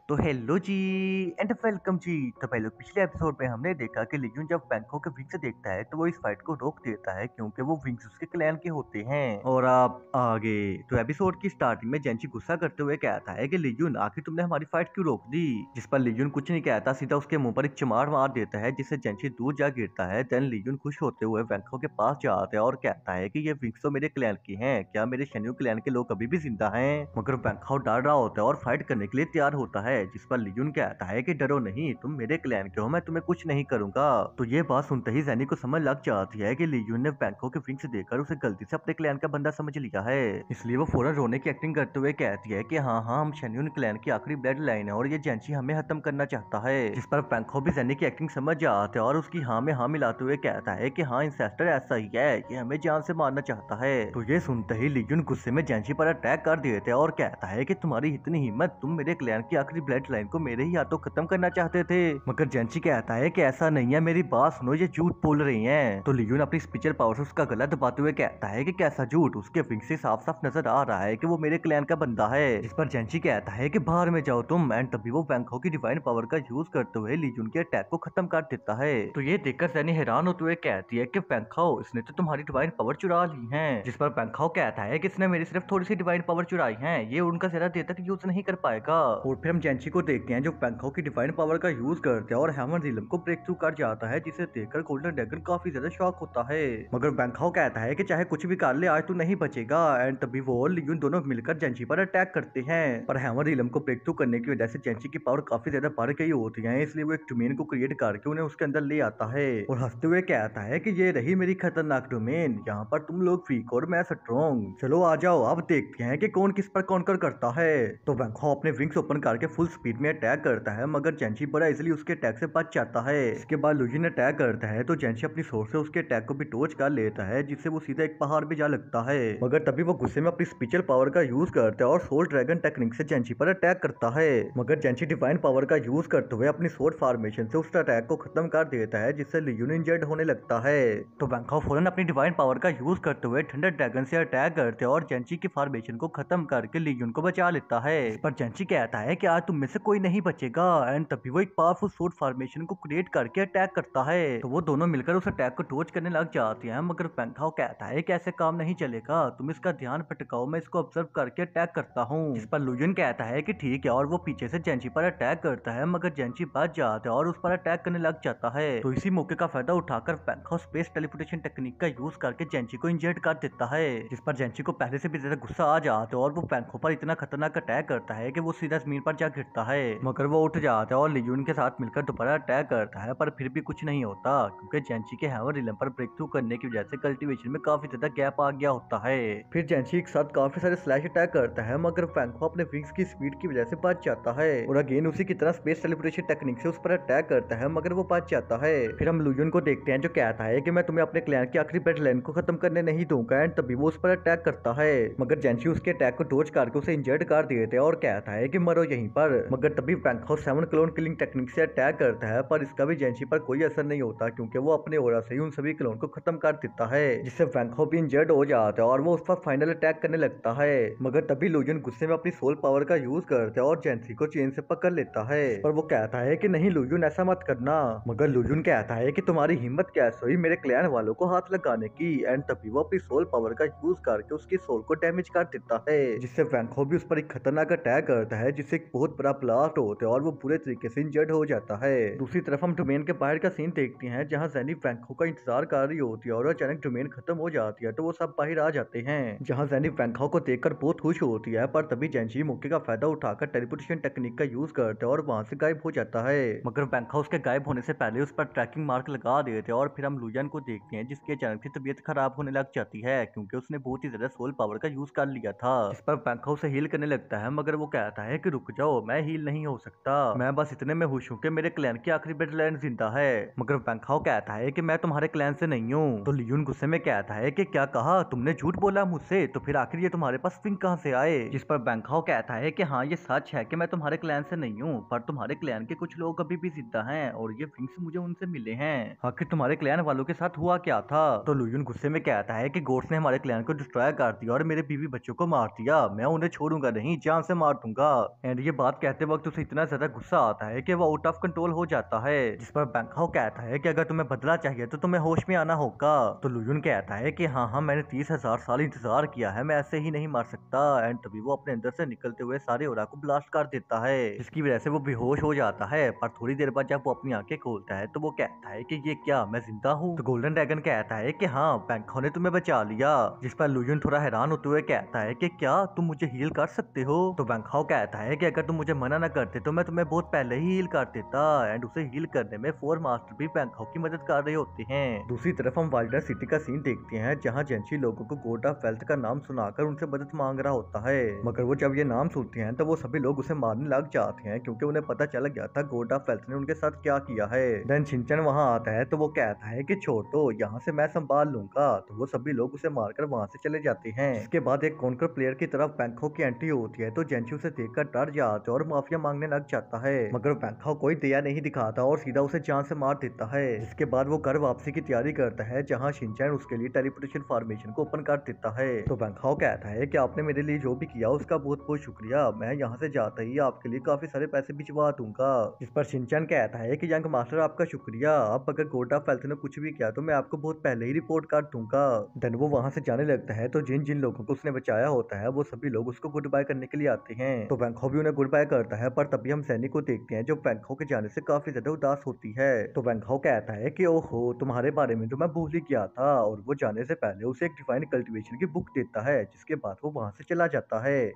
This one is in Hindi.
तो हेलो जी एंड वेलकम जी। तो पहले पिछले एपिसोड में हमने देखा कि लियून जब बैंको के विंग से देखता है तो वो इस फाइट को रोक देता है क्योंकि वो विंग्स उसके क्लैन के होते हैं। और आप आगे तो एपिसोड की स्टार्टिंग में जेंची गुस्सा करते हुए कहता है कि लियून आखिर तुमने हमारी फाइट क्यों रोक दी, जिस पर लियून कुछ नहीं कहता, सीधा उसके मुंह पर एक चमार मार देता है जिससे जेंची दूर जा गिरता है। देन लियून खुश होते हुए बैंको के पास जाता है और कहता है कि ये विंग्स तो मेरे क्लैन की हैं, क्या मेरे शेन्यू क्लैन के लोग अभी भी जिंदा हैं। मगर बैंको डर रहा होता है और फाइट करने के लिए तैयार होता है, जिस पर लियून कहता है कि डरो नहीं, तुम मेरे क्लैन के हो, मैं तुम्हें कुछ नहीं करूंगा। तो ये बात सुनते ही ज़ेनी को समझ लग जाती है कि लियून ने बैंको के विंग्स देखकर उसे गलती से अपने क्लैन का बंदा समझ लिया है। इसलिए वो फौरन रोने की एक्टिंग करते हुए कहती है कि हाँ हाँ, हम शेन्यून क्लैन की आखिरी ब्लड लाइन है और ये जेंची हमें खत्म करना चाहता है। जिस पर बैंको भी ज़ेनी की एक्टिंग समझ जाता है और उसकी हाँ में हाँ मिलाते हुए कहता है कि हाँ, इंसेस्टर ऐसा ही है, ये हमें जान से मारना चाहता है। तो ये सुनते ही लियून गुस्से में जेंची पर अटैक कर देते हैं और कहता है कि तुम्हारी इतनी हिम्मत, तुम मेरे क्लैन की आखिरी ब्लड लाइन को मेरे ही हाथों खत्म करना चाहते थे। मगर जेंची कहता है कि ऐसा नहीं है, मेरी बात सुनो, ये झूठ बोल रही हैं। तो लियून अपनी स्पिरिचुअल पावर से उसका गला दबाते हुए कहता है कि कैसा झूठ, उसके विंग से साफ साफ नजर आ रहा है कि वो मेरे क्लैन का बंदा है। जिस पर जेंची कहता है कि बाहर में जाओ तुम। एंड तभी वो बैंको की डिवाइन पावर का यूज करते हुए लियून के अटैक को खत्म कर देता है। तो ये देखकर ज़ेनी हैरान होते हुए कहती है कि बैंको, इसने तो तुम्हारी डिवाइन पावर चुरा ली है। जिस पर बैंको कहता है कि इसने मेरी सिर्फ थोड़ी सी डिवाइन पावर चुराई है, ये उनका ज्यादा देर तक यूज नहीं कर पाएगा। और फिर हम जेंची को देखते हैं जो बैंको की डिवाइन पावर का यूज करते हैं और हैमर रिलम को ब्रेक थ्रू कर जाता है, जिसे देखकर गोल्डन ड्रैगन काफी ज्यादा शॉक होता है। मगर बैंको कहता है कि चाहे कुछ भी कर ले, आज तू नहीं बचेगा। एंड तभी वो और लियून दोनों मिलकर जेंची पर अटैक करते हैं, पर हैमर रिलम को ब्रेक थ्रू करने की वजह से जेंची की पावर काफी ज्यादा बढ़ गई होती है, इसलिए वो एक डोमेन को क्रिएट करके उन्हें उसके अंदर ले आता है और हंसते हुए कहता है कि ये रही मेरी खतरनाक डोमेन, यहाँ पर तुम लोग वीक और मैं स्ट्रॉन्ग, चलो आ जाओ, अब देखते हैं कि कौन किस पर कॉन्कर करता है। तो बैंको अपने विंग्स ओपन करके फुल स्पीड में अटैक करता है, मगर जेंची बड़ा इजिली उसके अटैक से बच जाता है। इसके बाद लुजिन अटैक करता है तो जेंची अपनी सोर्स से उसके अटैक को भी डोज कर लेता है, जिससे वो सीधा एक पहाड़ पे जा लगता है। मगर तभी वो गुस्से में अपनी स्पिरिचुअल पावर का यूज करता है और सोल ड्रैगन टेक्निक से जेंची पर अटैक करता है। मगर जेंची डिवाइन पावर का यूज करते हुए अपनी सोर्ड फॉर्मेशन से उस अटैक को खत्म कर देता है, जिससे लियून इंजर्ड होने लगता है। तो बैंको फौरन अपनी डिवाइन पावर का यूज करते हुए थंडर ड्रैगन से अटैक करते हैं और जेंची की फॉर्मेशन को खत्म करके लियून को बचा लेता है। पर जेंची कहता है कि आज तुम में से कोई नहीं बचेगा। एंड तभी वो एक पावरफुल सोर्ड फॉर्मेशन को क्रिएट करके अटैक करता है। तो वो दोनों मिलकर उस अटैक को डोज करने लग जाते हैं, मगर बैंको कहता है कि ऐसे काम नहीं चलेगा, तुम इसका ध्यान भटकाओ, मैं इसको ऑब्जर्व करके अटैक करता हूँ। इस पर लुजिन कहता है कि ठीक है, और वो पीछे से जेंची पर अटैक करता है, मगर जेंची बच जाता है और उस पर अटैक करने लग जाता है। तो इसी मौके का फायदा उठाकर बैंको स्पेस टेलीपोर्टेशन टेक्निक का यूज करके जेंची को इंजर्ड कर देता है, जिस पर जेंची को पहले से भी ज्यादा गुस्सा आ जाता है और वो बैंको पर इतना खतरनाक अटैक करता है कि वो सीधा जमीन पर जा गिरता है। मगर वो उठ जाता है और लियून के साथ मिलकर दोबारा अटैक करता है, पर फिर भी कुछ नहीं होता क्योंकि जेंची के हैमर रिलम पर ब्रेक थ्रू करने की वजह से कल्टीवेशन में काफी ज्यादा गैप आ गया होता है। फिर जेंची एक साथ काफी सारे स्लैश अटैक करता है, मगर बैंको अपने विंग्स की स्पीड की वजह से बच जाता है और अगेन उसी की तरह स्पेस टेलीपोर्टेशन टेक्निक से उस पर अटैक करता है, मगर वो बच जाता है। फिर हम लुयून को देखते हैं जो कहता है कि मैं तुम्हें अपने क्लैन की आखिरी ब्लड लाइन को खत्म करने नहीं दूंगा। एंड तभी वो उस पर अटैक करता है, मगर जेंची उसके अटैक को डोज करके उसे इंजर्ड कर देते हैं और कहता है कि मरो यहीं पर। मगर तभी बैंको 7 क्लोन किलिंग टेक्निक से अटैक करता है, पर इसका भी जेंची पर कोई असर नहीं होता क्योंकि वो अपने ओरा से ही उन सभी क्लोन को खत्म कर देता है, जिससे बैंको भी इंजर्ड हो जाता है और वो उस पर फाइनल अटैक करने लगता है। मगर तभी लुजिन गुस्से में अपनी सोल पावर का यूज करता है और जेंसी को चेन से पकड़ लेता है, पर वो कहता है कि नहीं लुजुन, ऐसा मत करना। मगर लुजुन कहता है कि तुम्हारी हिम्मत कैसे हुई मेरे क्लैन वालों को हाथ लगाने की। एंड तभी वो अपनी सोल पावर का यूज करके उसकी सोल को डैमेज कर देता है, जिससे बैंको भी उस पर एक खतरनाक अटैक करता है, जिससे एक बहुत बड़ा ब्लास्ट होता है और वो पूरे तरीके से इंजर्ड हो जाता है। दूसरी तरफ हम डोमेन के बाहर का सीन देखते हैं जहाँ ज़ेनी बैंको का इंतजार कर रही होती है और अचानक डोमेन खत्म हो जाती है, तो वो सब बाहर आ जाते हैं जहाँ ज़ेनी बैंको को देखकर बहुत खुश होती है। पर तभी जेंची मौके का फायदा उठाकर टेलीपोर्टेशन टेक्निक का यूज करता है और वहां से गायब हो जाता है, मगर बैंको उसके गायब होने से पहले उस पर ट्रैकिंग मार्क लगा देते हैं। और फिर हम लुजिन को देखते हैं जिसकी अचानक से तबीयत खराब होने लग जाती है क्योंकि उसने बहुत ही ज्यादा सोल पावर का यूज कर लिया था, जिस पर बैंको उसे हील करने लगता है, मगर वो कहता है कि रुक जाओ, मैं हील नहीं हो सकता, मैं बस इतने में खुश हूँ कि मेरे क्लैन की आखिरी ब्लड लाइन जिंदा है। मगर बैंको कहता है कि मैं तुम्हारे क्लैन से नहीं हूँ। तो लियून गुस्से में कहता है कि क्या कहा तुमने, झूठ बोला मुझसे, तो फिर आखिर ये तुम्हारे पास विंग कहाँ से आए। जिस पर बैंको कहता है कि हाँ, ये सच है कि मैं तुम्हारे क्लैन से नहीं हूँ, पर तुम्हारे क्लैन के कुछ लोग अभी भी जिंदा हैं और ये विंग्स मुझे उनसे मिले हैं। आखिर तुम्हारे क्लैन वालों के साथ हुआ क्या था। तो लुयून गुस्से में कहता है कि गोड्स ने हमारे क्लैन को डिस्ट्रॉय कर दिया और मेरे बीवी बच्चों को मार दिया, मैं उन्हें छोड़ूंगा नहीं, जान से मार दूंगा। एंड ये बात बात कहते वक्त उसे इतना ज्यादा गुस्सा आता है कि वो आउट ऑफ कंट्रोल हो जाता है, जिस पर बैंकॉक कहता है कि अगर तुम्हें बदला चाहिए तो तुम्हें होश में आना होगा। तो लुयुन कहता है कि हाँ हाँ, मैंने 30,000 साल इंतजार किया है, मैं ऐसे ही नहीं मार सकता। एंड तभी वो अपने अंदर से निकलते हुए सारे ओरा को ब्लास्ट कर देता है, जिसकी वजह से वो बेहोश हो जाता है। पर थोड़ी देर बाद जब वो अपनी आंखें खोलता है तो वो कहता है कि ये क्या, मैं जिंदा हूँ? तो गोल्डन ड्रैगन कहता है कि हाँ, बैंकॉक ने तुम्हें बचा लिया। जिस पर लुयुन थोड़ा हैरान होते हुए कहता है कि क्या तुम मुझे हील कर सकते हो? तो बैंकॉक कहता है कि अगर तुम मुझे मना न करते तो मैं तुम्हें बहुत पहले ही हील कर देता। एंड उसे हील करने में फोर मास्टर भी बैंकॉक की मदद कर रहे होते हैं। दूसरी तरफ हम वाइल्डर सिटी का सीन देखते हैं, जहाँ जेंशी लोगों को गॉड ऑफ वेल्थ का नाम सुनाकर उनसे मदद मांग रहा होता है। मगर वो जब ये नाम सुनते हैं तो वो सभी लोग उसे मारने लग जाते हैं, क्योंकि उन्हें पता चल गया था गॉड ऑफ वेल्थ ने उनके साथ क्या किया है। देन शिनचैन वहाँ आता है तो वो कहता है कि छोटो, यहाँ से मैं संभाल लूंगा। तो वो सभी लोग उसे मारकर वहाँ से चले जाते हैं। इसके बाद एक कॉन्कर प्लेयर की तरफ बैंकॉक की एंट्री होती है, तो जेंशी उसे देखकर डर जाता है और माफिया मांगने लग जाता है। मगर बैंकॉक कोई दया नहीं दिखाता और सीधा उसे जान से मार देता है। इसके बाद वो घर वापसी की तैयारी करता है, जहाँ शिनचैन उसके लिए टेलीपोर्टेशन फॉर्मेशन को ओपन कर देता है। तो बैंकॉक कहता है कि आपने मेरे लिए जो भी किया उसका बहुत बहुत शुक्रिया, मैं यहाँ से जाता ही आपके लिए काफी सारे पैसे भिजवा दूंगा। इस पर शिनचैन कहता है कि यंग मास्टर आपका शुक्रिया, अब अगर गॉड ऑफ वेल्थ ने कुछ भी किया तो मैं आपको बहुत पहले ही रिपोर्ट कर दूंगा। देन वो वहाँ से जाने लगता है, तो जिन जिन लोगों को उसने बचाया होता है वो सभी लोग उसको गुड बाय करने के लिए आते हैं। तो बैंकॉक भी उन्हें गुड बाय करता है, पर तभी हम सैनिक को देखते हैं जो बैंकॉक के जाने से काफी ज्यादा उदास होती है। तो बैंकॉक कहता है कि ओहो, तुम्हारे बारे में तो मैं भूल ही गया था। और वो जाने से पहले उसे एक डिवाइन कल्टीवेशन की बुक देता है, जिसके बाद वो वहां से चला जाता है।